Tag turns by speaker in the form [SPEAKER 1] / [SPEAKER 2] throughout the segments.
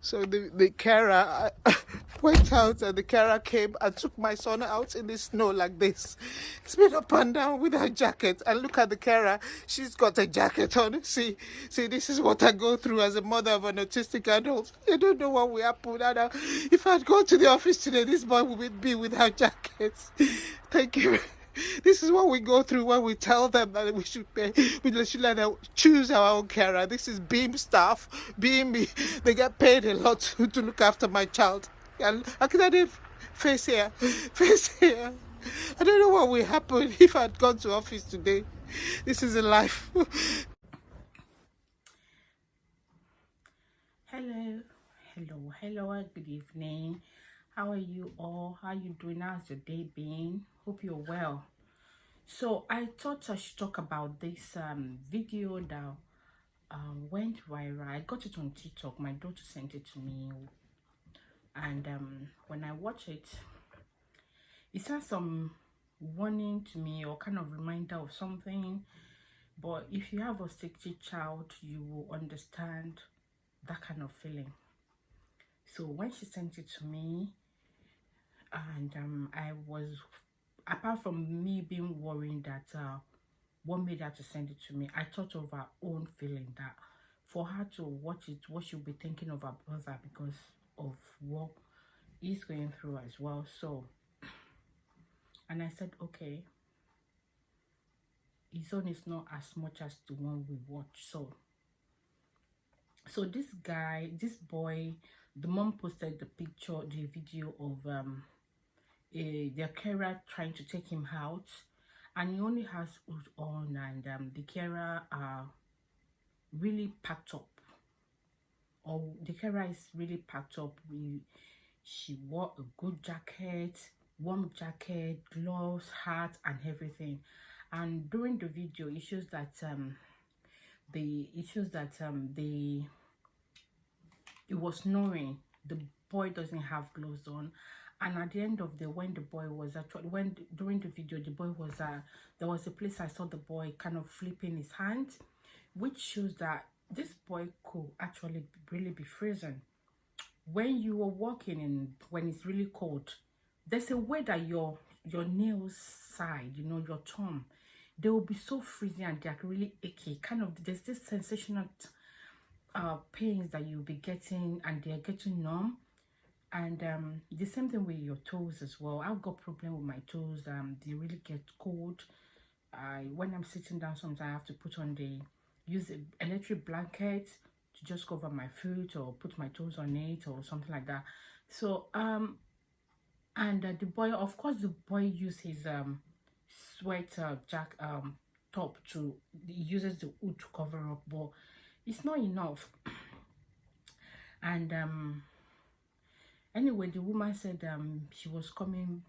[SPEAKER 1] So the carer went out, and the carer came and took my son out in the snow like this. Spin up and down with her jacket. And look at the carer. She's got a jacket on. See, this is what I go through as a mother of an autistic adult. I don't know what will happen. If I'd gone to the office today, this boy would be with her jacket. Thank you. This is what we go through when we tell them that we should pay. We should let them choose our own carer. This is Beam staff. Beam, they get paid a lot to look after my child. And I did face here. I don't know what will happen if I'd gone to office today. This is a life.
[SPEAKER 2] Hello, good evening. How are you all? How are you doing? How's your day been? Hope you're well. So I thought I should talk about this video that went viral. I got it on TikTok. My daughter sent it to me, and when I watch it, it has some warning to me or kind of reminder of something. But if you have a sick child, you will understand that kind of feeling. So when she sent it to me, and I was, apart from me being worried that what made her to send it to me, I thought of her own feeling, that for her to watch it, what she'll be thinking of her brother because of what he's going through as well. So, and I said, okay, his own is not as much as the one we watch. So this boy, the mom posted the video of their carer trying to take him out, and he only has hood on, and the carer are really packed up, or the carer is really packed up. She wore a good jacket, warm jacket, gloves, hat, and everything. And during the video, it shows that it was snowing. The boy doesn't have gloves on, and at the end of the when the boy was actually during the video, the boy was there was a place I saw the boy kind of flipping his hand, which shows that this boy could actually really be freezing. When you are walking and when it's really cold, there's a way that your nails side, your thumb, they will be so freezing and they're really achy. Kind of there's this sensational pains that you'll be getting, and they're getting numb. And the same thing with your toes as well. I've got problem with my toes. They really get cold. When I'm sitting down, sometimes I have to use an electric blanket to just cover my foot or put my toes on it or something like that. So and the boy, of course, the boy used his sweat top to, he uses the hood to cover up, but it's not enough. And anyway, the woman said she was coming,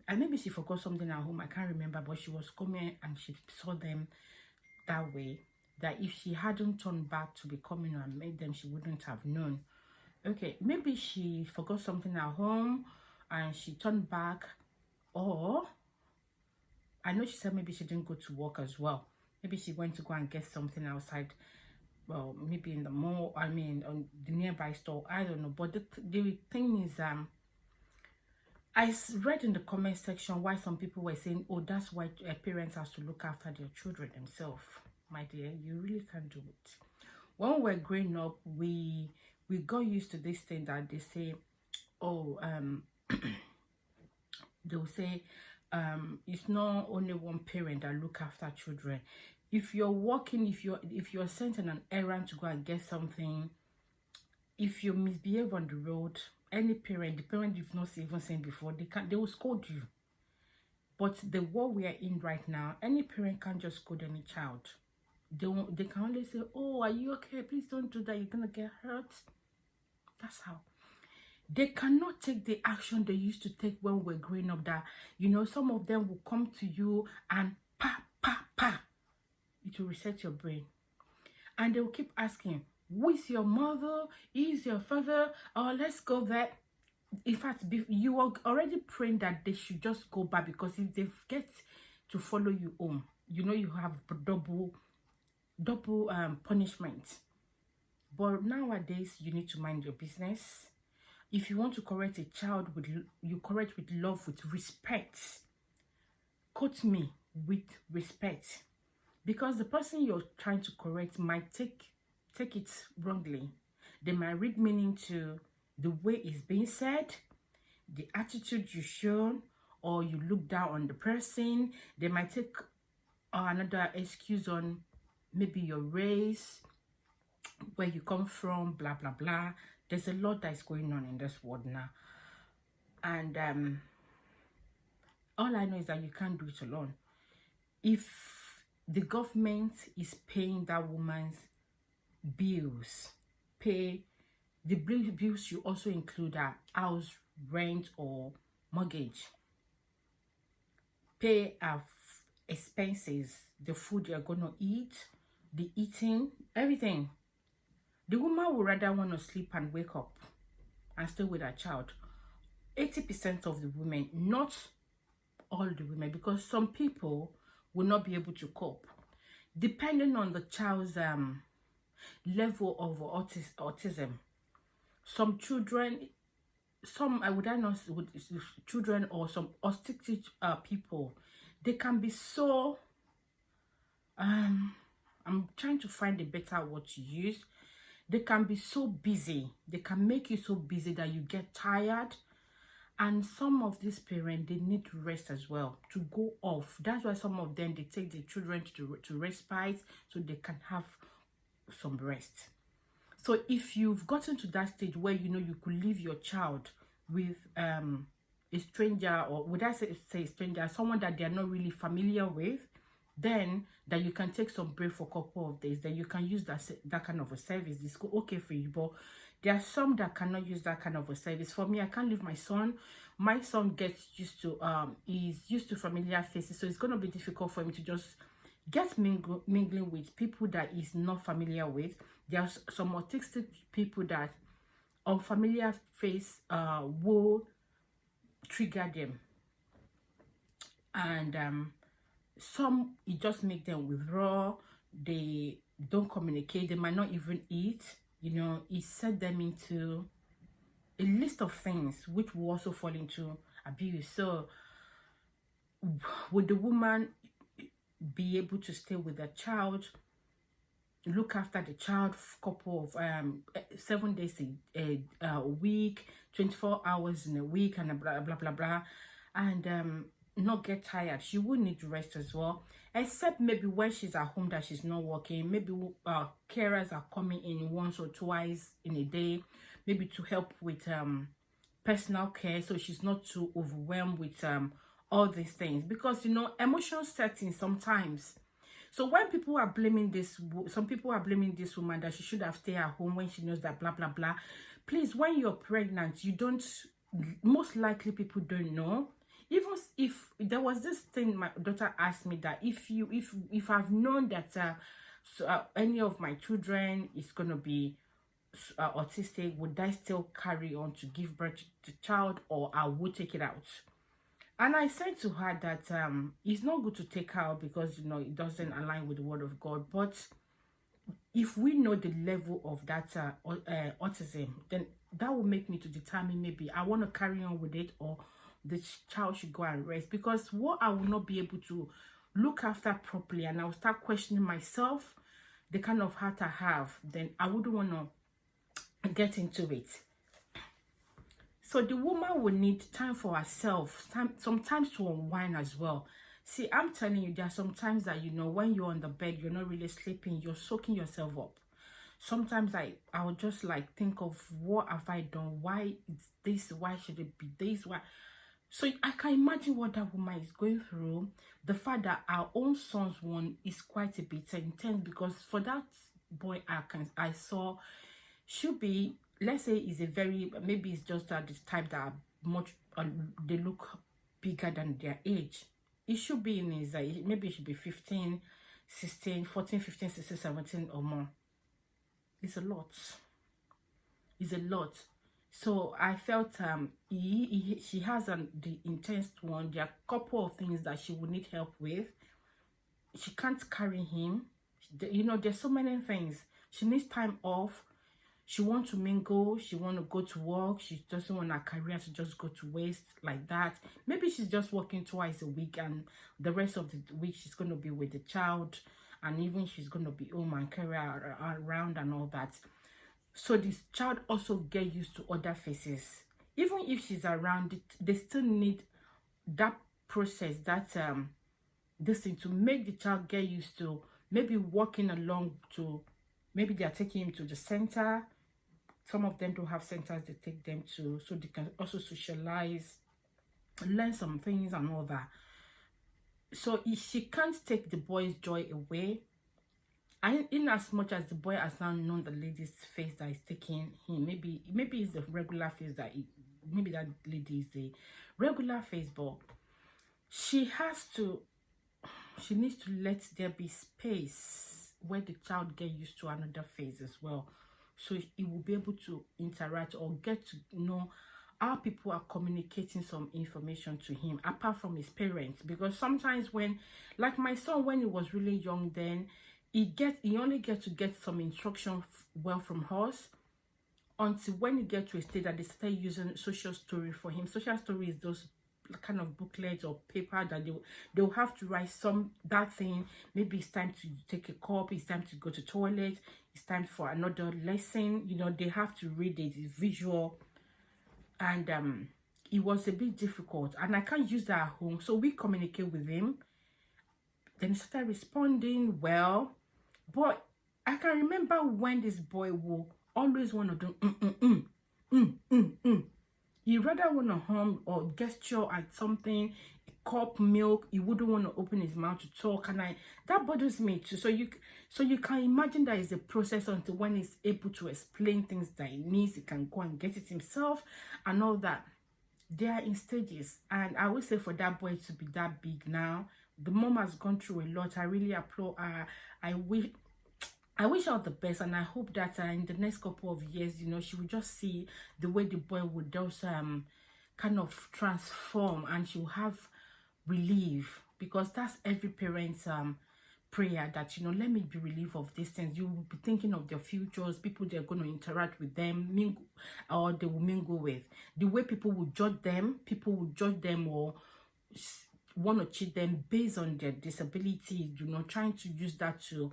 [SPEAKER 2] and maybe she forgot something at home, I can't remember, but she was coming and she saw them that way, that if she hadn't turned back to be coming and made them, she wouldn't have known. Okay, maybe she forgot something at home and she turned back, or I know she said maybe she didn't go to work as well. Maybe she went to go and get something outside, well, maybe in the mall, on the nearby store, I don't know. But the thing is, I read in the comment section why some people were saying, oh, that's why parents have to look after their children themselves. My dear, you really can't do it. When we were growing up, we got used to this thing that they say, oh, they'll say, it's not only one parent that look after children. If you're working, if you're sent on an errand to go and get something, if you misbehave on the road, any parent, the parent you've not even seen before, they will scold you. But the world we are in right now, any parent can't just scold any child. They can only say, oh, are you okay? Please don't do that, you're gonna get hurt. That's how. They cannot take the action they used to take when we were growing up, that, some of them will come to you and pa, pa, pa. It will reset your brain. And they will keep asking, who is your mother? Is your father? Oh, let's go there. In fact, you are already praying that they should just go back, because if they get to follow you home, you have double punishment. But nowadays, you need to mind your business. If you want to correct a child, you correct with love, with respect. Quote me, with respect. Because the person you're trying to correct might take it wrongly. They might read meaning to the way it's being said, the attitude you shown, or you look down on the person. They might take another excuse on maybe your race, where you come from, blah blah blah. There's a lot that is going on in this world now, and all I know is that you can't do it alone. If the government is paying that woman's bills, pay the bills, you also include her house rent or mortgage, pay her expenses, the food you're gonna eat, the eating, everything. The woman would rather want to sleep and wake up and stay with her child. 80% of the women, not all the women, because some people will not be able to cope. Depending on the child's level of autism, some children, I would not with children or some autistic people, they can be so I'm trying to find a better word to use. They can be so busy. They can make you so busy that you get tired. And some of these parents, they need rest as well, to go off. That's why some of them, they take the children to respite so they can have some rest. So if you've gotten to that stage where you know you could leave your child with a stranger, or would I say stranger, someone that they're not really familiar with, then that you can take some break for a couple of days, then you can use that kind of a service. It's okay for you. But there are some that cannot use that kind of a service. For me, I can't leave my son. My son gets used to he's used to familiar faces, so it's going to be difficult for him to just get mingling with people that he's not familiar with. There's some autistic people that unfamiliar face will trigger them, and some, it just make them withdraw. They don't communicate. They might not even eat. You know, it set them into a list of things which will also fall into abuse. So would the woman be able to stay with the child, look after the child for a couple of 7 days a week, 24 hours in a week, and blah blah blah blah, and not get tired? She would need rest as well, except maybe when she's at home that she's not working. Maybe carers are coming in once or twice in a day, maybe to help with personal care, so she's not too overwhelmed with all these things. Because you know, emotional settings sometimes. So when people are blaming this, some people are blaming this woman that she should have stayed at home when she knows that blah blah blah. Please, when you're pregnant, you don't, most likely people don't know. Even if there was this thing my daughter asked me, that if I've known that any of my children is gonna be autistic, would I still carry on to give birth to the child, or I would take it out? And I said to her that it's not good to take her out because you know it doesn't align with the word of God. But if we know the level of that autism, then that will make me to determine maybe I want to carry on with it, or the child should go and rest. Because what I will not be able to look after properly, and I will start questioning myself, the kind of heart I have, then I wouldn't want to get into it. So the woman will need time for herself, sometimes to unwind as well. See, I'm telling you, there are some times that, you know, when you're on the bed, you're not really sleeping, you're soaking yourself up. Sometimes I would just like think of, what have I done? Why it's this? Why should it be this? Why? So I can imagine what that woman is going through. The fact that our own son's one is quite a bit intense, because for that boy I saw, should be, let's say, is a very, maybe it's just that this type that are much they look bigger than their age. It should be in his maybe it should be 15, 16, 14, 15, 16, 17 or more. It's a lot. It's a lot. So I felt she has the intense one. There are a couple of things that she would need help with. She can't carry him. You know, there's so many things. She needs time off. She wants to mingle, she want to go to work, she doesn't want her career to just go to waste like that. Maybe she's just working twice a week, and the rest of the week she's going to be with the child, and even she's going to be home and carry her around and all that. So this child also get used to other faces. Even if she's around it, they still need that process, that this thing, to make the child get used to maybe walking along to, maybe they are taking him to the center. Some of them don't have centers they take them to, so they can also socialize, learn some things and all that. So if she can't take the boy's joy away, and in as much as the boy has now known the lady's face that is taking him, maybe it's the regular face that maybe that lady is the regular face, but she needs to let there be space where the child get used to another face as well, so he will be able to interact or get to know how people are communicating some information to him apart from his parents. Because sometimes when, like my son, when he was really young, then he only get to get some instruction well from us until when he get to a state that they start using social story for him. Social story is those kind of booklets or paper that they'll have to write that thing. Maybe it's time to take a cup, it's time to go to toilet, it's time for another lesson. You know, they have to read it, it's visual, and it was a bit difficult, and I can't use that at home. So we communicate with him, then he started responding well. But I can remember when this boy will always want to do He rather want to hum or gesture at something, a cup, milk. He wouldn't want to open his mouth to talk, and that bothers me too. So you can imagine that is a process until when he's able to explain things that he needs, he can go and get it himself and all that. They are in stages, and I would say for that boy to be that big now, the mom has gone through a lot. I really applaud her. I wish her the best, and I hope that in the next couple of years, you know, she will just see the way the boy would just kind of transform, and she'll have relief, because that's every parent's prayer, that, you know, let me be relieved of these things. You will be thinking of their futures, people they're going to interact with them, mingle, or they will mingle with. The way people will judge them or want to cheat them based on their disability, you know, trying to use that to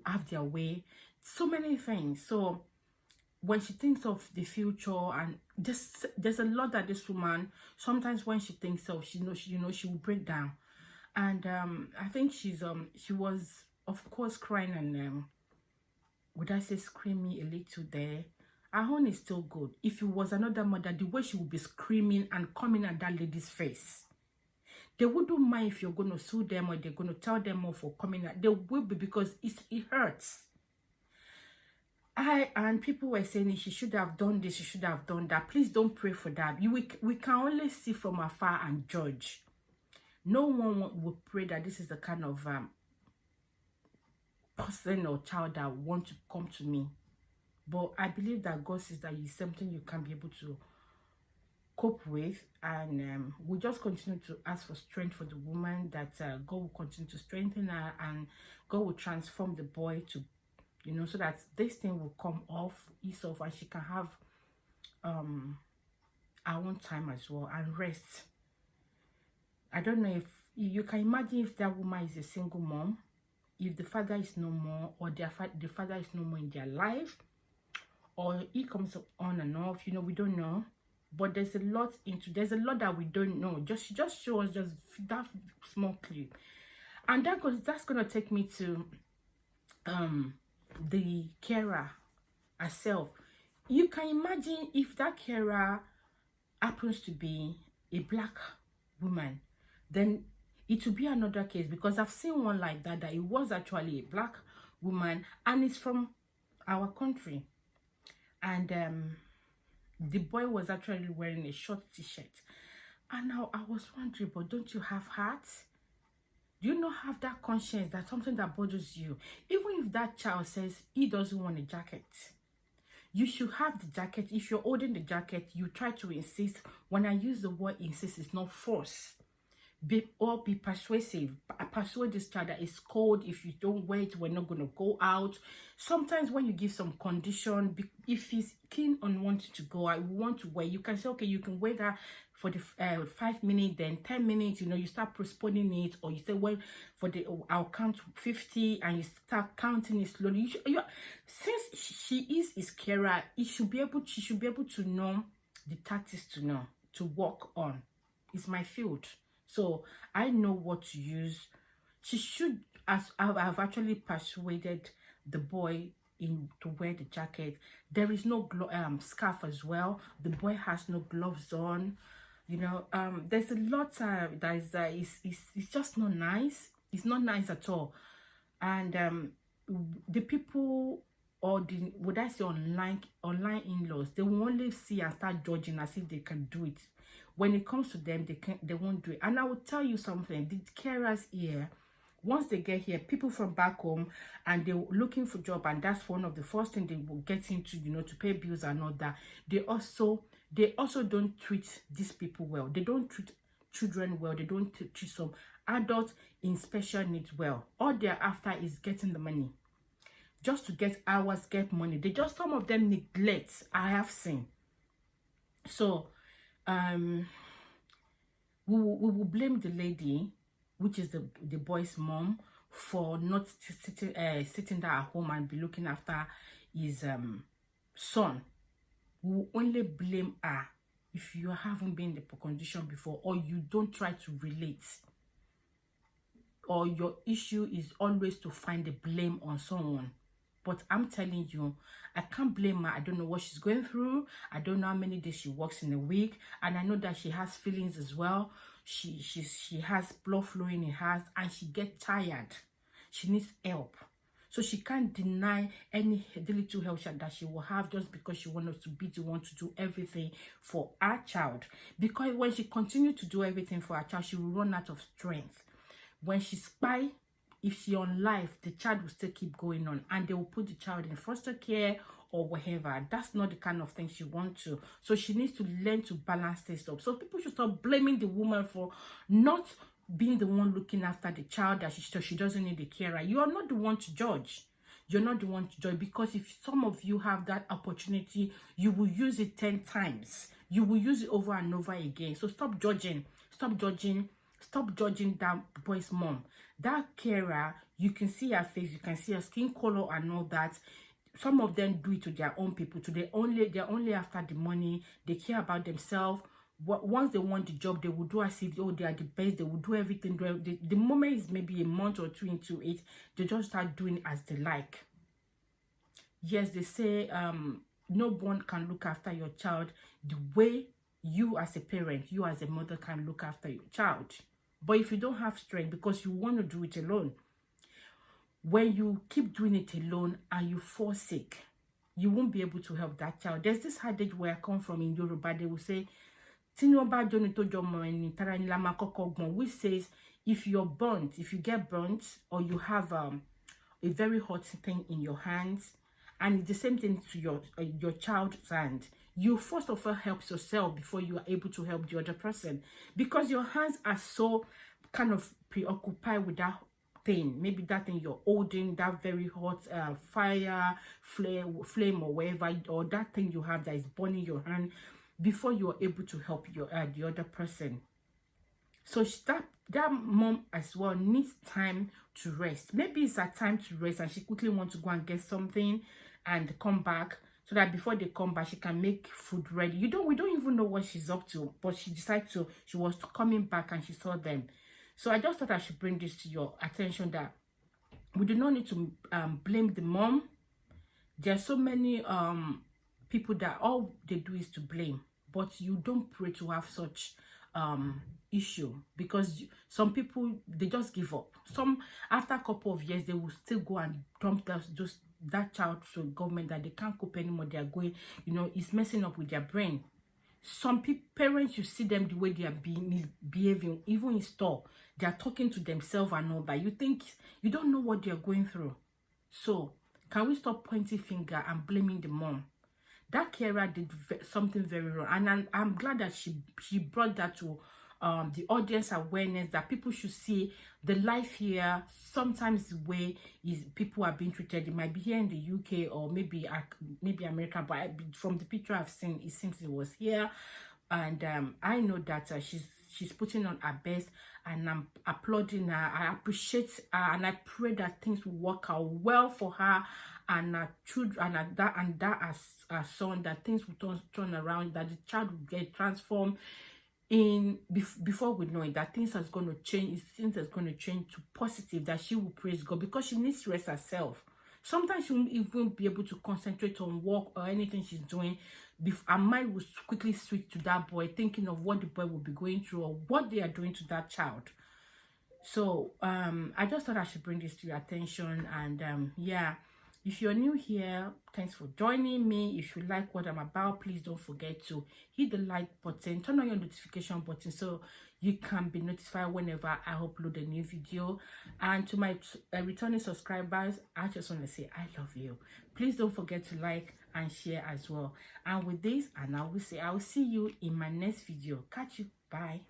[SPEAKER 2] have their way, so many things. So when she thinks of the future, and there's a lot that this woman, sometimes when she thinks of, she will break down. And I think she was of course crying, and would I say screaming a little there. Her own is still good. If it was another mother, the way she would be screaming and coming at that lady's face, they wouldn't mind if you're going to sue them or they're going to tell them off for coming out. They will be, because it hurts. And people were saying she should have done this, she should have done that. Please don't pray for that. We can only see from afar and judge. No one will pray that this is the kind of person or child that want to come to me. But I believe that God says that it's something you can be able to cope with, and we just continue to ask for strength for the woman, that God will continue to strengthen her, and God will transform the boy to, you know, so that this thing will come off, ease off, and she can have her own time as well and rest. I don't know if you can imagine if that woman is a single mom, if the father is no more, or the father is no more in their life, or he comes on and off, you know, we don't know. But there's a lot that we don't know. Just show us just that small clip, and that's gonna take me to the carer herself. You can imagine if that carer happens to be a black woman, then it will be another case, because I've seen one like that it was actually a black woman, and it's from our country, and the boy was actually wearing a short t-shirt. And now I was wondering, but don't you have heart? Do you not have that conscience that something that bothers you, even if that child says he doesn't want a jacket, you should have the jacket. If you're holding the jacket, you try to insist. When I use the word insist, it's not force. Be persuasive. Persuade this child that it's cold. If you don't wait, we're not gonna go out. Sometimes when you give some condition, if he's keen on wanting to go out, want to wait, you can say, okay, you can wait that for the 5 minutes, then 10 minutes. You know, you start postponing it, or you say, well, for the I'll count 50, and you start counting it slowly. Since she is his carer, she should be able to know the tactics to work on. It's my field, so I know what to use. She should, as I've actually persuaded the boy to wear the jacket. There is no scarf as well. The boy has no gloves on. You know, there's a lot that is it's just not nice. It's not nice at all. And the people, or the, would I say, online in-laws, they will only see and start judging as if they can do it. When it comes to them, they won't do it. And I will tell you something, the carers here, once they get here, people from back home, and they're looking for job, and that's one of the first thing they will get into, you know, to pay bills and all that. They also don't treat these people well. They don't treat children well. They don't treat some adults in special needs well. All they're after is getting the money, just to get hours, get money. Some of them neglect. I have seen. So we will blame the lady, which is the boy's mom, for not sitting there at home and be looking after his son. We will only blame her if you haven't been in the condition before, or you don't try to relate, or your issue is always to find the blame on someone. But I'm telling you, I can't blame her. I don't know what she's going through. I don't know how many days she works in a week. And I know that she has feelings as well. She has blood flowing in her, and she gets tired. She needs help. So she can't deny any little help that she will have, just because she wants to be the one to do everything for her child. Because when she continues to do everything for her child, she will run out of strength. When she spy, if she on life, the child will still keep going on, and they will put the child in foster care or whatever. That's not the kind of thing she wants to. So she needs to learn to balance this up. So people should stop blaming the woman for not being the one looking after the child, that she doesn't need a carer. You are not the one to judge. You're not the one to judge, because if some of you have that opportunity, you will use it 10 times. You will use it over and over again. So stop judging. Stop judging that boy's mom. That carer, you can see her face, you can see her skin color and all that. Some of them do it to their own people. They're only after the money. They care about themselves. Once they want the job, they will do as if, oh, they are the best. They will do everything. The moment is maybe a month or two into it, they just start doing as they like. Yes, they say no one can look after your child the way you as a parent, you as a mother, can look after your child. But if you don't have strength, because you want to do it alone, when you keep doing it alone and you fall sick, you won't be able to help that child. There's this adage where I come from in Yoruba. They will say, which says, if you're burnt, if you get burnt, or you have a very hot thing in your hands, and it's the same thing to your child's hand, you first of all help yourself before you are able to help the other person, because your hands are so kind of preoccupied with that thing. Maybe that thing you're holding, that very hot fire, flame or whatever, or that thing you have that is burning your hand, before you are able to help the other person. So that mom as well needs time to rest. Maybe it's her time to rest, and she quickly wants to go and get something and come back, so that before they come back, she can make food ready. We don't even know what she's up to, but she decided to. She was coming back and she saw them. So I just thought I should bring this to your attention, that we do not need to blame the mom. There are so many people that all they do is to blame, but you don't pray to have such issue, because some people, they just give up. Some, after a couple of years, they will still go and dump that child to government, that they can't cope anymore. They are going, it's messing up with their brain. Some parents, you see them the way they are behaving, even in store, they are talking to themselves and all that. You think, you don't know what they are going through. So can we stop pointing finger and blaming the mom? That carer did something very wrong, and I'm glad that she brought that to the audience awareness that people should see the life here. Sometimes the way is people are being treated, it might be here in the UK or maybe America, but from the picture I've seen, it seems it was here. And I know that she's putting on her best, and I'm applauding her. I appreciate her, and I pray that things will work out well for her and her children, and that as her son, that things will turn around, that the child will get transformed in before we know it, that things are going to change. Things are going to change to positive, that she will praise God, because she needs to rest herself. Sometimes she won't even be able to concentrate on work or anything she's doing. Her mind will quickly switch to that boy, thinking of what the boy will be going through or what they are doing to that child. So I just thought I should bring this to your attention. And yeah, if you're new here, thanks for joining me. If you like what I'm about, please don't forget to hit the like button, turn on your notification button so you can be notified whenever I upload a new video. And to my returning subscribers, I just want to say I love you. Please don't forget to like and share as well. And with this, and I will say I will see you in my next video. Catch you. Bye.